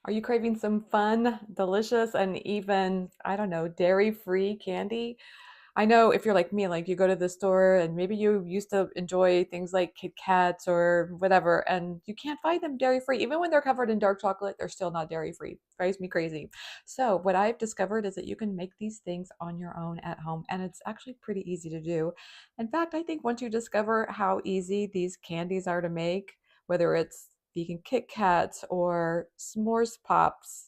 Are you craving some fun, delicious, and even, I don't know, dairy-free candy? I know if you're like me, like you go to the store and maybe you used to enjoy things like Kit Kats or whatever, and you can't find them dairy-free. Even when they're covered in dark chocolate, they're still not dairy-free. Drives me crazy. So what I've discovered is that you can make these things on your own at home, and it's actually pretty easy to do. In fact, I think once you discover how easy these candies are to make, whether it's vegan Kit Kats or s'mores pops,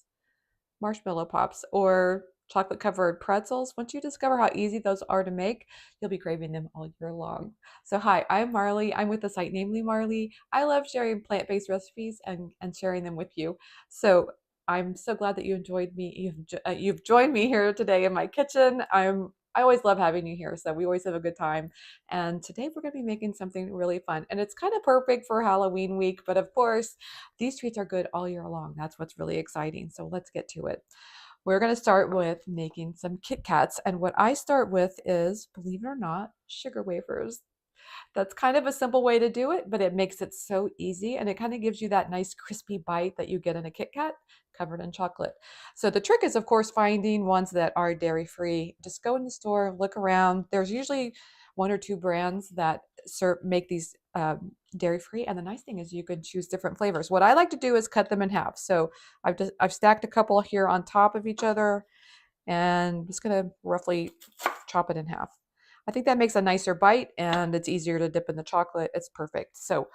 marshmallow pops, or chocolate covered pretzels, once you discover how easy those are to make, you'll be craving them all year long. So, hi, I'm Marley. I'm with the site Namely Marley. I love sharing plant based recipes and sharing them with you. So, I'm so glad that you enjoyed me. You've joined me here today in my kitchen. I always love having you here, so we always have a good time. And today we're going to be making something really fun, and it's kind of perfect for Halloween week. But of course, these treats are good all year long. That's what's really exciting. So let's get to it. We're going to start with making some Kit Kats. And what I start with is, believe it or not, sugar wafers. That's kind of a simple way to do it, but it makes it so easy and it kind of gives you that nice crispy bite that you get in a Kit Kat covered in chocolate. So the trick is, of course, finding ones that are dairy free. Just go in the store, look around. There's usually one or two brands that make these dairy free, and the nice thing is you can choose different flavors. What I like to do is cut them in half. So I've stacked a couple here on top of each other, and I'm just gonna roughly chop it in half. I think that makes a nicer bite and it's easier to dip in the chocolate. It's perfect. So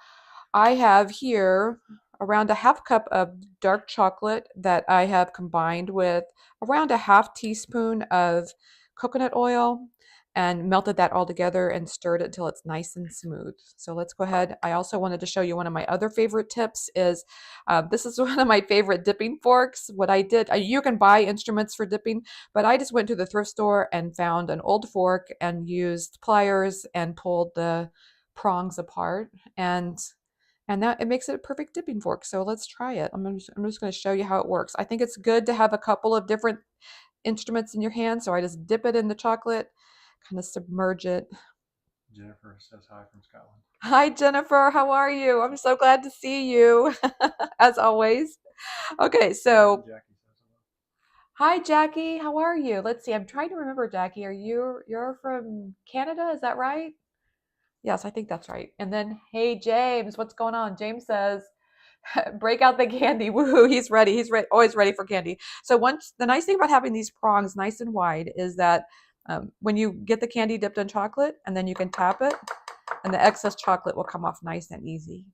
I have here around a half cup of dark chocolate that I have combined with around a half teaspoon of coconut oil and melted that all together and stirred it until it's nice and smooth. So let's go ahead. I also wanted to show you one of my other favorite tips is this is one of my favorite dipping forks. What I did, you can buy instruments for dipping, but I just went to the thrift store and found an old fork and used pliers and pulled the prongs apart and that it makes it a perfect dipping fork. So let's try it. I'm just going to show you how it works. I think it's good to have a couple of different instruments in your hand. So I just dip it in the chocolate, kind of submerge it. Jennifer says hi from Scotland. Hi, Jennifer. How are you? I'm so glad to see you, as always. Okay, And so Jackie says hello. hi, Jackie. How are you? Let's see. I'm trying to remember, Jackie. You're from Canada? Is that right? Yes, I think that's right. And then, hey, James, what's going on? James says, break out the candy. Woohoo, he's ready. He's ready, always ready for candy. So once the nice thing about having these prongs nice and wide is that when you get the candy dipped in chocolate and then you can tap it and the excess chocolate will come off nice and easy.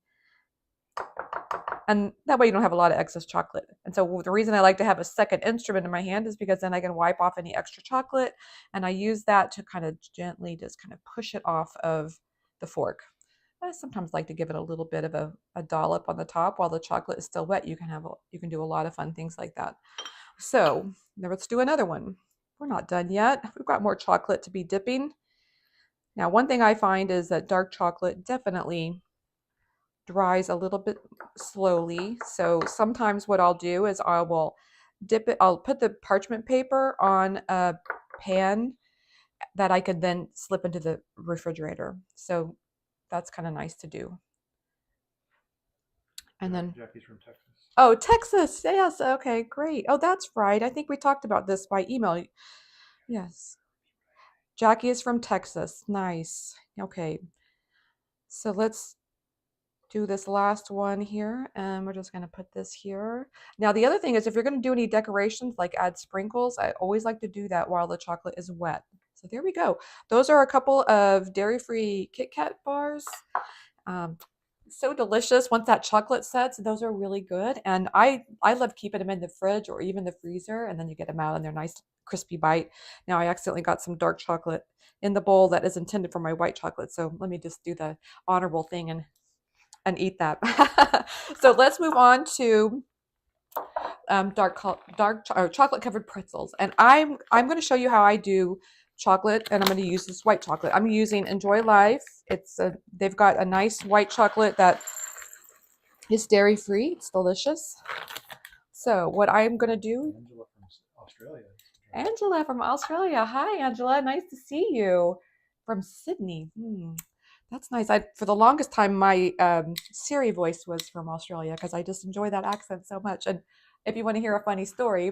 And that way you don't have a lot of excess chocolate. And so the reason I like to have a second instrument in my hand is because then I can wipe off any extra chocolate and I use that to kind of gently just kind of push it off of the fork. I sometimes like to give it a little bit of a dollop on the top while the chocolate is still wet. You can do a lot of fun things like that. So now let's do another one. We're not done yet. We've got more chocolate to be dipping. Now, one thing I find is that dark chocolate definitely dries a little bit slowly. So sometimes what I'll do is I will dip it, I'll put the parchment paper on a pan that I could then slip into the refrigerator. So that's kind of nice to do. And then, Jackie's from Texas. oh, Texas. Yes. Okay, great. Oh, that's right. I think we talked about this by email. Yes. Jackie is from Texas. Nice. Okay. So let's do this last one here, and we're just going to put this here. Now, the other thing is if you're going to do any decorations, like add sprinkles, I always like to do that while the chocolate is wet. So there we go. Those are a couple of dairy-free Kit Kat bars. Um, so delicious once that chocolate sets. Those are really good, and I love keeping them in the fridge or even the freezer, and then you get them out and they're nice crispy bite. Now I accidentally got some dark chocolate in the bowl that is intended for my white chocolate, so let me just do the honorable thing and eat that. So let's move on to chocolate covered pretzels, and I'm going to show you how I do chocolate, and I'm going to use this white chocolate. I'm using Enjoy Life. They've got a nice white chocolate that is dairy free. It's delicious. So what I'm going to do, Angela from Australia. Angela from Australia. Hi, Angela. Nice to see you. From Sydney. That's nice. For the longest time, my Siri voice was from Australia because I just enjoy that accent so much. And if you want to hear a funny story,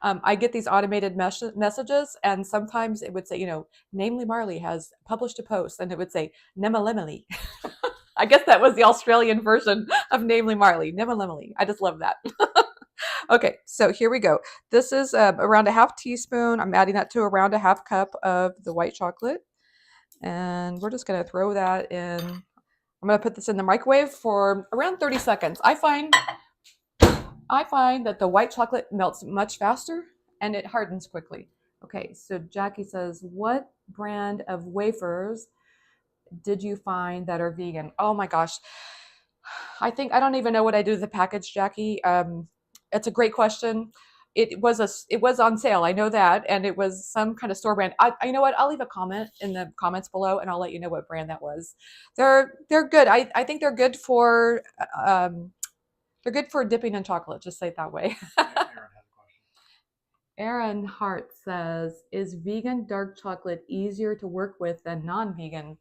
I get these automated messages, and sometimes it would say, Namely Marley has published a post, and it would say Nemalemeli. I guess that was the Australian version of Namely Marley, Nemalemeli. I just love that. Okay, so here we go. This is around a half teaspoon. I'm adding that to around a half cup of the white chocolate. And we're just going to throw that in. I'm going to put this in the microwave for around 30 seconds. I find that the white chocolate melts much faster and it hardens quickly. Okay, so Jackie says, what brand of wafers did you find that are vegan? Oh my gosh. I don't even know what I do with the package, Jackie. It's a great question. It was on sale. I know that, and it was some kind of store brand. You know what? I'll leave a comment in the comments below, and I'll let you know what brand that was. They're good. I think they're good for dipping in chocolate. Just say it that way. Aaron has a question. Aaron Hart says, "Is vegan dark chocolate easier to work with than non-vegan?"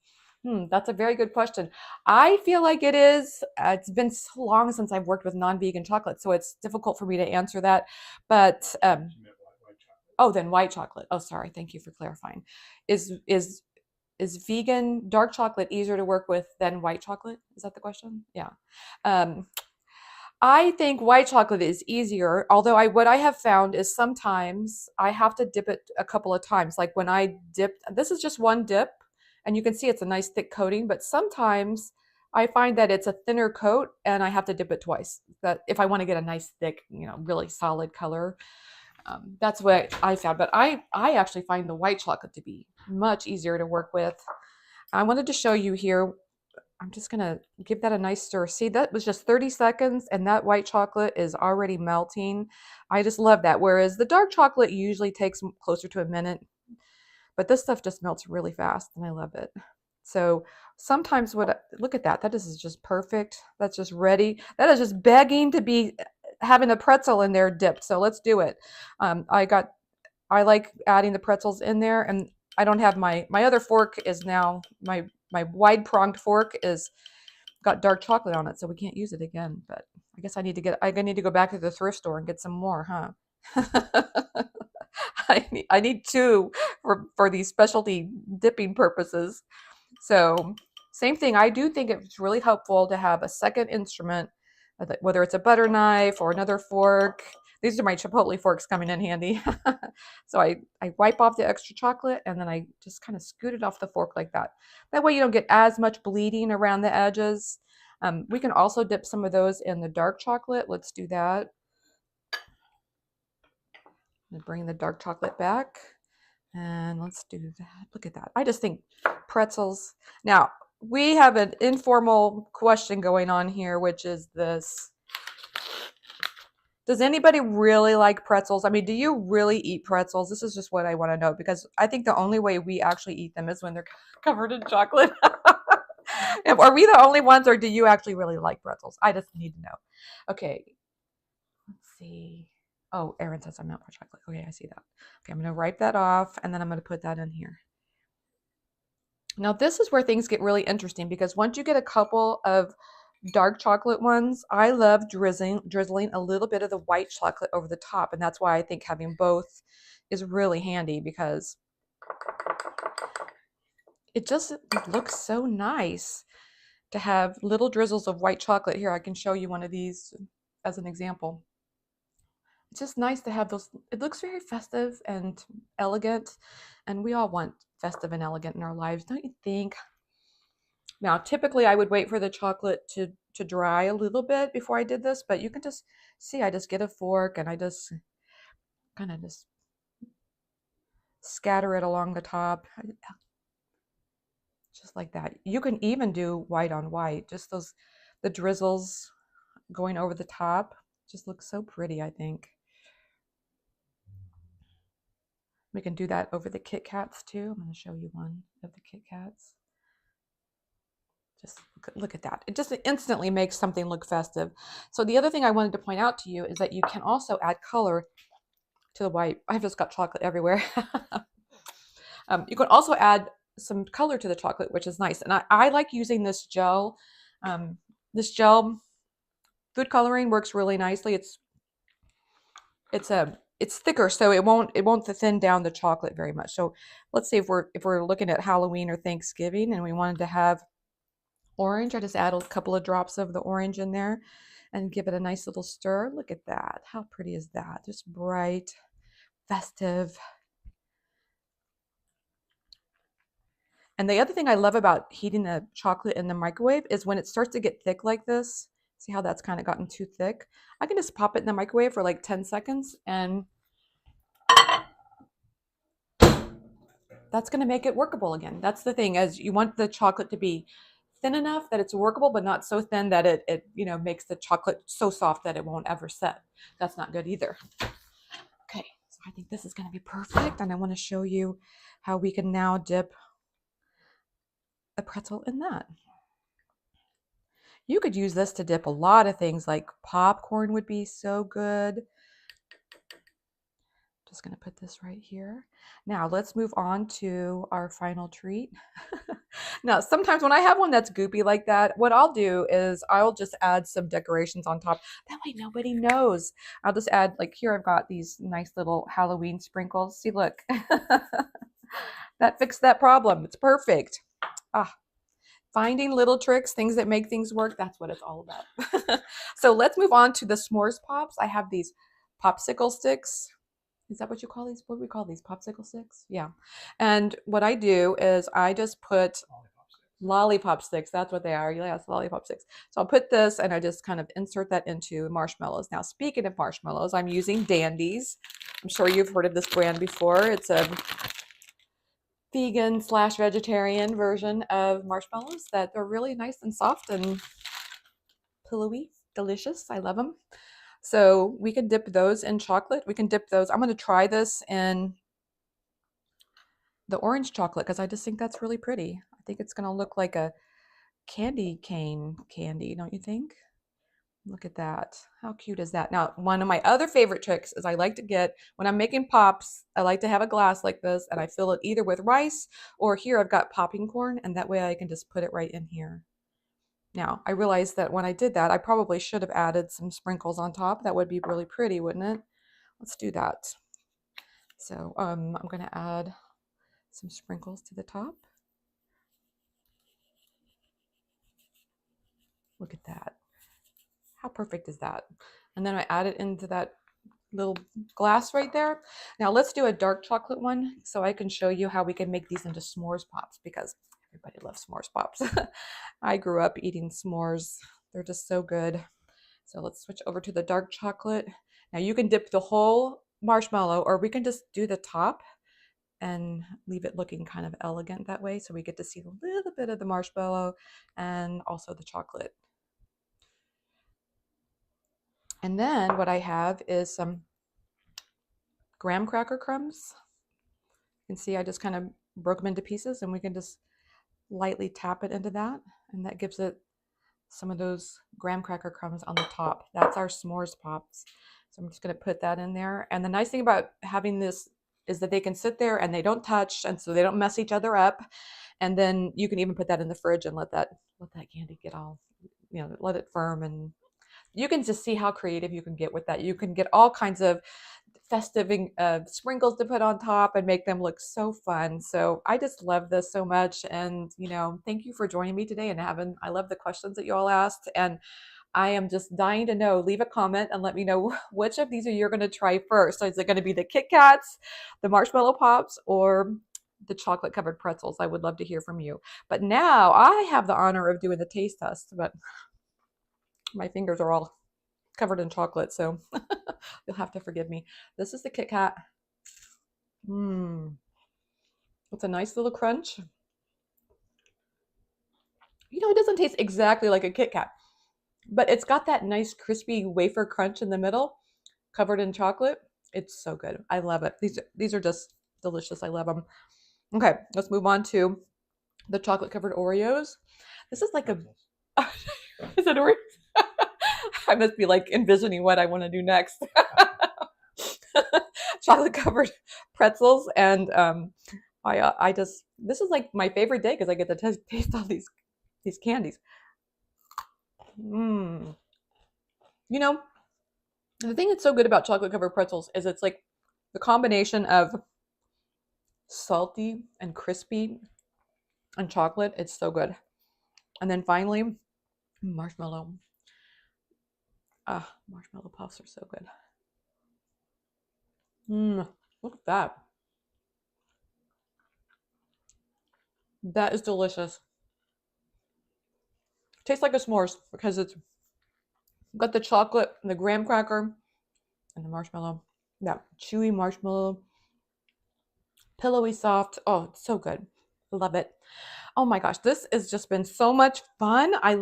That's a very good question. I feel like it is. It's been so long since I've worked with non-vegan chocolate, so it's difficult for me to answer that. But She meant white chocolate. oh, then white chocolate. Oh, sorry. Thank you for clarifying. Is vegan dark chocolate easier to work with than white chocolate? Is that the question? Yeah. Um, I think white chocolate is easier, although what I have found is sometimes I have to dip it a couple of times. Like when I dipped, this is just one dip, and you can see it's a nice thick coating, but sometimes I find that it's a thinner coat and I have to dip it twice. That if I want to get a nice thick, really solid color. That's what I found. But I actually find the white chocolate to be much easier to work with. I wanted to show you here. I'm just going to give that a nice stir. See, that was just 30 seconds and that white chocolate is already melting. I just love that. Whereas the dark chocolate usually takes closer to a minute, but this stuff just melts really fast and I love it. So sometimes look at that. That is just perfect. That's just ready. That is just begging to be having a pretzel in there dipped. So let's do it. I like adding the pretzels in there, and I don't have my other fork is now my wide pronged fork is got dark chocolate on it, so we can't use it again. But I guess I need to go back to the thrift store and get some more, huh? I need two for these specialty dipping purposes. So same thing. I do think it's really helpful to have a second instrument, whether it's a butter knife or another fork. These are my Chipotle forks coming in handy. So I wipe off the extra chocolate and then I just kind of scoot it off the fork like that. That way you don't get as much bleeding around the edges. We can also dip some of those in the dark chocolate. Let's do that. And bring the dark chocolate back. And let's do that. Look at that. I just think pretzels. Now, we have an informal question going on here, which is this. Does anybody really like pretzels? I mean, do you really eat pretzels? This is just what I want to know, because I think the only way we actually eat them is when they're covered in chocolate. Are we the only ones, or do you actually really like pretzels? I just need to know. Okay, let's see. Oh, Aaron says I'm not for chocolate. Okay, I see that. Okay, I'm going to wipe that off, and then I'm going to put that in here. Now, this is where things get really interesting, because once you get a couple of dark chocolate ones, I love drizzling a little bit of the white chocolate over the top, and that's why I think having both is really handy, because it looks so nice to have little drizzles of white chocolate. Here, I can show you one of these as an example. It's just nice to have those. It looks very festive and elegant, and we all want festive and elegant in our lives, don't you think? Now, typically I would wait for the chocolate to dry a little bit before I did this, but you can just see, I just get a fork and I just kind of just scatter it along the top, just like that. You can even do white on white, just the drizzles going over the top just looks so pretty, I think. We can do that over the Kit Kats too. I'm going to show you one of the Kit Kats. Just look at that. It just instantly makes something look festive. So the other thing I wanted to point out to you is that you can also add color to the white. I've just got chocolate everywhere. You can also add some color to the chocolate, which is nice. And I like using this gel. This gel, food coloring, works really nicely. It's it's thicker, so it won't thin down the chocolate very much. So let's see if we're looking at Halloween or Thanksgiving and we wanted to have orange, I just add a couple of drops of the orange in there and give it a nice little stir. Look at that. How pretty is that? Just bright, festive. And the other thing I love about heating the chocolate in the microwave is when it starts to get thick like this. See how that's kind of gotten too thick? I can just pop it in the microwave for like 10 seconds and that's going to make it workable again. That's the thing, is you want the chocolate to be thin enough that it's workable, but not so thin that it makes the chocolate so soft that it won't ever set. That's not good either. Okay, so I think this is going to be perfect, and I want to show you how we can now dip a pretzel in that. You could use this to dip a lot of things, like popcorn would be so good. Just going to put this right here. Now let's move on to our final treat. Now, sometimes when I have one that's goopy like that, what I'll do is I'll just add some decorations on top. That way nobody knows. I'll just add, like here I've got these nice little Halloween sprinkles. See, look. That fixed that problem. It's perfect. Ah, finding little tricks, things that make things work, that's what it's all about. So let's move on to the s'mores pops. I have these popsicle sticks. Is that what you call these? What do we call these? Popsicle sticks? Yeah. And what I do is I just put lollipop sticks. That's what they are. Yes, lollipop sticks. So I'll put this and I just kind of insert that into marshmallows. Now, speaking of marshmallows, I'm using Dandies. I'm sure you've heard of this brand before. It's a vegan/vegetarian version of marshmallows that are really nice and soft and pillowy, delicious. I love them. So we can dip those in chocolate. We can dip those. I'm going to try this in the orange chocolate because I just think that's really pretty. I think it's going to look like a candy cane candy, don't you think? Look at that. How cute is that? Now, one of my other favorite tricks is I like to get, when I'm making pops, I like to have a glass like this and I fill it either with rice or here I've got popping corn and that way I can just put it right in here. Now, I realized that when I did that, I probably should have added some sprinkles on top. That would be really pretty, wouldn't it? Let's do that. So I'm going to add some sprinkles to the top. Look at that. How perfect is that? And then I add it into that little glass right there. Now let's do a dark chocolate one so I can show you how we can make these into s'mores pops because everybody loves s'mores pops. I grew up eating s'mores. They're just so good. So let's switch over to the dark chocolate. Now you can dip the whole marshmallow or we can just do the top and leave it looking kind of elegant that way so we get to see a little bit of the marshmallow and also the chocolate. And then what I have is some graham cracker crumbs. You can see I just kind of broke them into pieces and we can just lightly tap it into that and that gives it some of those graham cracker crumbs on the top. That's our s'mores pops. So I'm just going to put that in there. And the nice thing about having this is that they can sit there and they don't touch and so they don't mess each other up. And then you can even put that in the fridge and let that candy get all, let it firm, and you can just see how creative you can get with that. You can get all kinds of festive sprinkles to put on top and make them look so fun. So I just love this so much. And, thank you for joining me today and I love the questions that you all asked. And I am just dying to know. Leave a comment and let me know which of these are you're going to try first. So is it going to be the Kit Kats, the marshmallow pops, or the chocolate covered pretzels? I would love to hear from you. But now I have the honor of doing the taste test, but my fingers are all covered in chocolate, so you'll have to forgive me. This is the Kit Kat. It's a nice little crunch. It doesn't taste exactly like a Kit Kat, but it's got that nice crispy wafer crunch in the middle, covered in chocolate. It's so good. I love it. These are just delicious. I love them. Okay, let's move on to the chocolate covered Oreos. This is like a is it Oreos? I must be like envisioning what I want to do next. Chocolate covered pretzels, and this is like my favorite day because I get to taste all these candies. The thing that's so good about chocolate covered pretzels is it's like the combination of salty and crispy and chocolate. It's so good. And then finally, marshmallow. Ah, marshmallow puffs are so good. Look at that. That is delicious. Tastes like a s'mores because it's got the chocolate, and the graham cracker, and the marshmallow. That chewy marshmallow, pillowy soft. Oh, it's so good. Love it. Oh my gosh, this has just been so much fun. I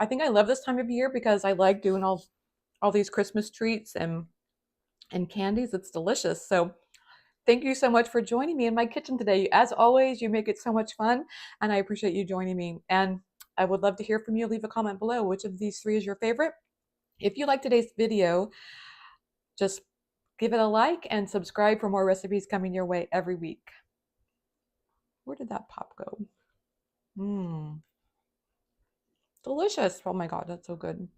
think I love this time of year because I like doing all these Christmas treats and candies. It's delicious. So thank you so much for joining me in my kitchen today. As always, you make it so much fun, and I appreciate you joining me. And I would love to hear from you. Leave a comment below. Which of these three is your favorite? If you like today's video, just give it a like and subscribe for more recipes coming your way every week. Where did that pop go? Delicious. Oh my God, that's so good.